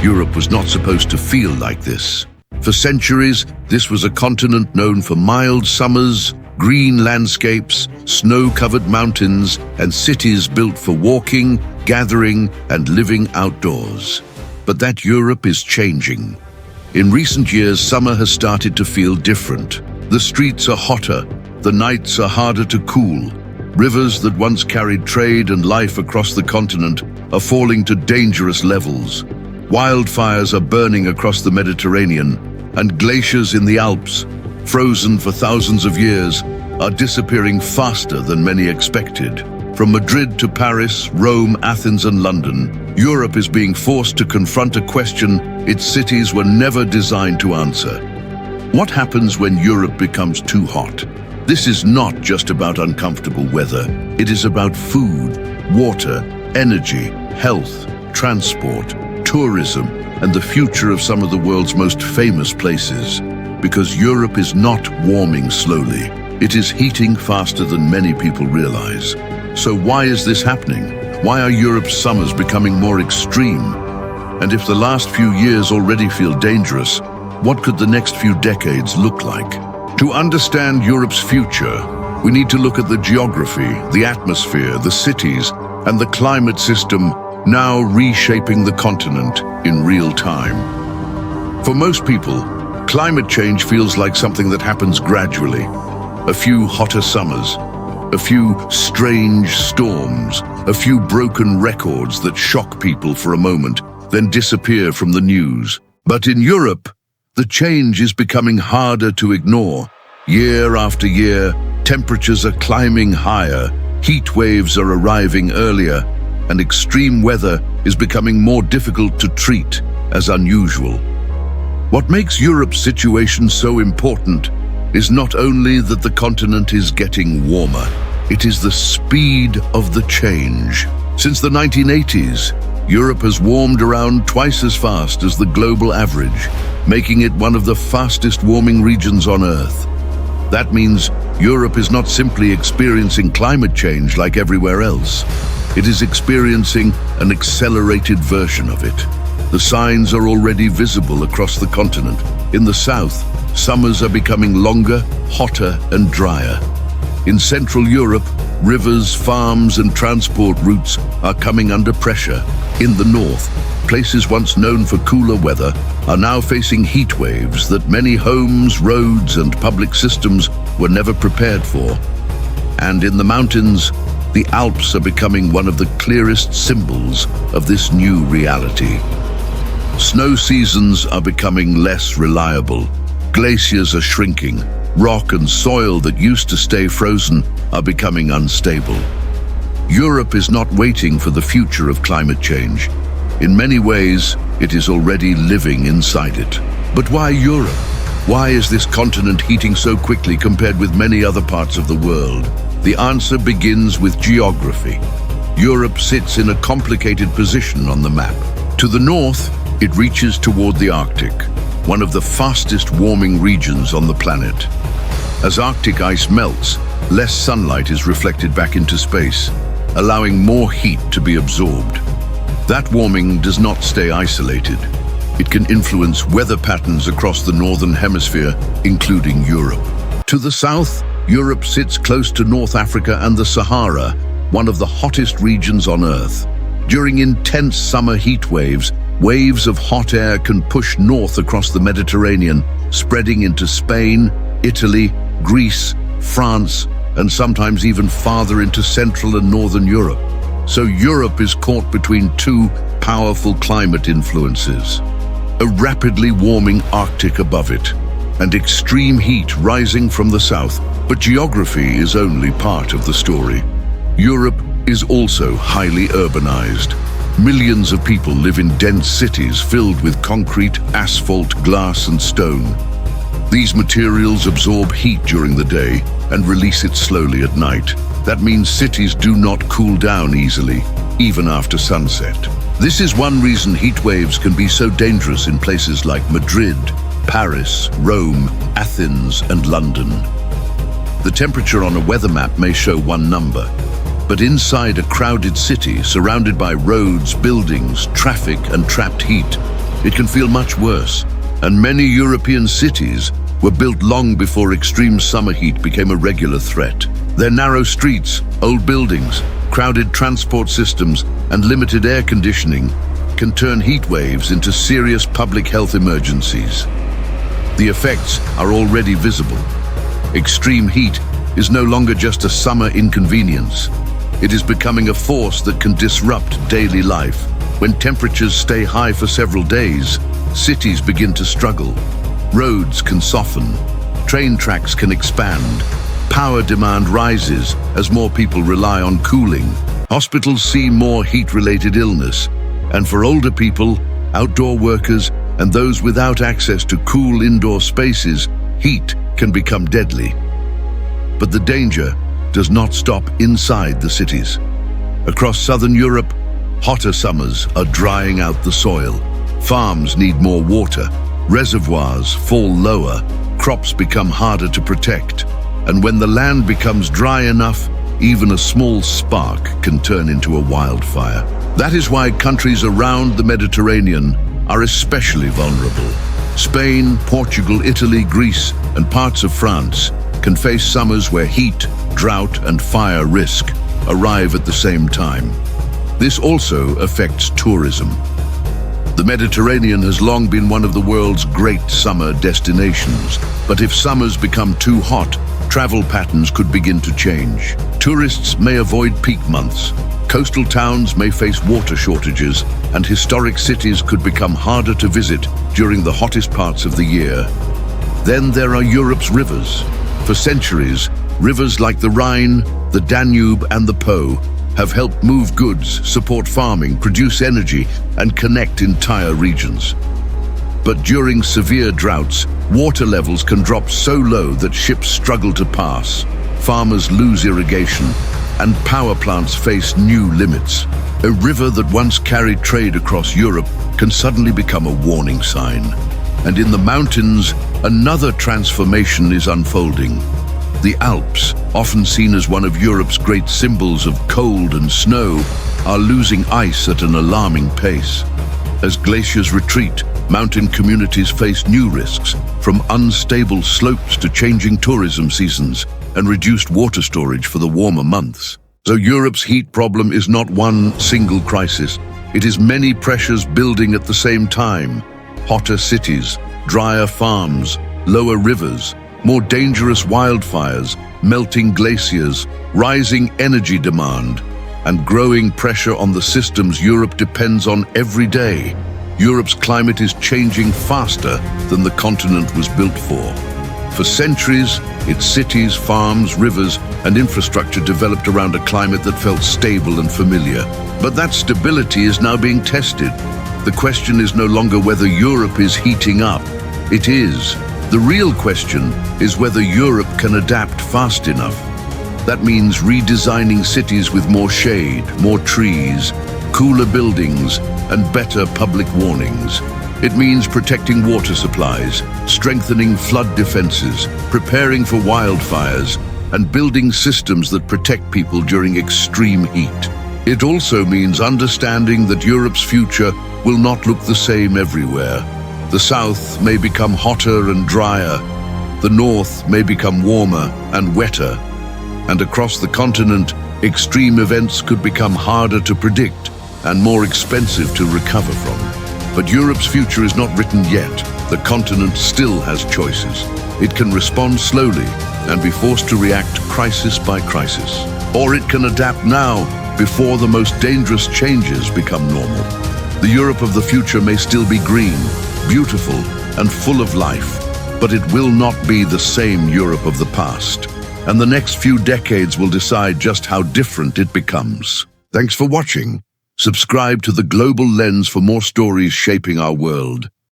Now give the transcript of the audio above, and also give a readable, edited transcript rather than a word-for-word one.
Europe was not supposed to feel like this. For centuries, this was a continent known for mild summers, green landscapes, snow-covered mountains, and cities built for walking, gathering, and living outdoors. But that Europe is changing. In recent years, summer has started to feel different. The streets are hotter, the nights are harder to cool. Rivers that once carried trade and life across the continent are falling to dangerous levels. Wildfires are burning across the Mediterranean, and glaciers in the Alps, frozen for thousands of years, are disappearing faster than many expected. From Madrid to Paris, Rome, Athens, and London, Europe is being forced to confront a question its cities were never designed to answer. What happens when Europe becomes too hot? This is not just about uncomfortable weather. It is about food, water, energy, health, transport, tourism, and the future of some of the world's most famous places. Because Europe is not warming slowly. It is heating faster than many people realize. So why is this happening? Why are Europe's summers becoming more extreme? And if the last few years already feel dangerous, what could the next few decades look like? To understand Europe's future, we need to look at the geography, the atmosphere, the cities, and the climate system now reshaping the continent in real time. For most people, climate change feels like something that happens gradually. A few hotter summers, a few strange storms, a few broken records that shock people for a moment, then disappear from the news. But in Europe, the change is becoming harder to ignore. Year after year, temperatures are climbing higher, heat waves are arriving earlier, and extreme weather is becoming more difficult to treat as unusual. What makes Europe's situation so important is not only that the continent is getting warmer, it is the speed of the change. Since the 1980s, Europe has warmed around twice as fast as the global average, making it one of the fastest warming regions on Earth. That means Europe is not simply experiencing climate change like everywhere else. It is experiencing an accelerated version of it. The signs are already visible across the continent. In the south, summers are becoming longer, hotter, and drier. In Central Europe, rivers, farms, and transport routes are coming under pressure. In the north, places once known for cooler weather are now facing heat waves that many homes, roads, and public systems were never prepared for. And in the mountains, the Alps are becoming one of the clearest symbols of this new reality. Snow seasons are becoming less reliable. Glaciers are shrinking. Rock and soil that used to stay frozen are becoming unstable. Europe is not waiting for the future of climate change. In many ways, it is already living inside it. But why Europe? Why is this continent heating so quickly compared with many other parts of the world? The answer begins with geography. Europe sits in a complicated position on the map. To the north, it reaches toward the Arctic, one of the fastest warming regions on the planet. As Arctic ice melts, less sunlight is reflected back into space, allowing more heat to be absorbed. That warming does not stay isolated. It can influence weather patterns across the northern hemisphere, including Europe. To the south, Europe sits close to North Africa and the Sahara, one of the hottest regions on Earth. During intense summer heat waves, waves of hot air can push north across the Mediterranean, spreading into Spain, Italy, Greece, France, and sometimes even farther into Central and Northern Europe. So Europe is caught between two powerful climate influences. A rapidly warming Arctic above it, and extreme heat rising from the south. But geography is only part of the story. Europe is also highly urbanized. Millions of people live in dense cities filled with concrete, asphalt, glass, and stone. These materials absorb heat during the day and release it slowly at night. That means cities do not cool down easily, even after sunset. This is one reason heat waves can be so dangerous in places like Madrid, Paris, Rome, Athens, and London. The temperature on a weather map may show one number, but inside a crowded city surrounded by roads, buildings, traffic, and trapped heat, it can feel much worse. And many European cities were built long before extreme summer heat became a regular threat. Their narrow streets, old buildings, crowded transport systems, and limited air conditioning can turn heat waves into serious public health emergencies. The effects are already visible. Extreme heat is no longer just a summer inconvenience. It is becoming a force that can disrupt daily life. When temperatures stay high for several days, cities begin to struggle. Roads can soften, train tracks can expand, power demand rises as more people rely on cooling. Hospitals see more heat-related illness, and for older people, outdoor workers, and those without access to cool indoor spaces, heat can become deadly. But the danger does not stop inside the cities. Across southern Europe, hotter summers are drying out the soil. Farms need more water, reservoirs fall lower, crops become harder to protect, and when the land becomes dry enough, even a small spark can turn into a wildfire. That is why countries around the Mediterranean are especially vulnerable. Spain, Portugal, Italy, Greece, and parts of France can face summers where heat, drought, and fire risk arrive at the same time. This also affects tourism. The Mediterranean has long been one of the world's great summer destinations, but if summers become too hot, travel patterns could begin to change. Tourists may avoid peak months, coastal towns may face water shortages, and historic cities could become harder to visit during the hottest parts of the year. Then there are Europe's rivers. For centuries, rivers like the Rhine, the Danube, and the Po have helped move goods, support farming, produce energy, and connect entire regions. But during severe droughts, water levels can drop so low that ships struggle to pass, farmers lose irrigation, and power plants face new limits. A river that once carried trade across Europe can suddenly become a warning sign. And in the mountains, another transformation is unfolding. The Alps, often seen as one of Europe's great symbols of cold and snow, are losing ice at an alarming pace. As glaciers retreat, mountain communities face new risks, from unstable slopes to changing tourism seasons and reduced water storage for the warmer months. So Europe's heat problem is not one single crisis. It is many pressures building at the same time. Hotter cities, drier farms, lower rivers, more dangerous wildfires, melting glaciers, rising energy demand, and growing pressure on the systems Europe depends on every day. Europe's climate is changing faster than the continent was built for. For centuries, its cities, farms, rivers, and infrastructure developed around a climate that felt stable and familiar. But that stability is now being tested. The question is no longer whether Europe is heating up. It is. The real question is whether Europe can adapt fast enough. That means redesigning cities with more shade, more trees, cooler buildings, and better public warnings. It means protecting water supplies, strengthening flood defenses, preparing for wildfires, and building systems that protect people during extreme heat. It also means understanding that Europe's future will not look the same everywhere. The south may become hotter and drier, the north may become warmer and wetter, and across the continent, extreme events could become harder to predict and more expensive to recover from. But Europe's future is not written yet. The continent still has choices. It can respond slowly and be forced to react crisis by crisis. Or it can adapt now before the most dangerous changes become normal. The Europe of the future may still be green, beautiful, and full of life, but it will not be the same Europe of the past. And the next few decades will decide just how different it becomes. Thanks for watching. Subscribe to The Global Lens for more stories shaping our world.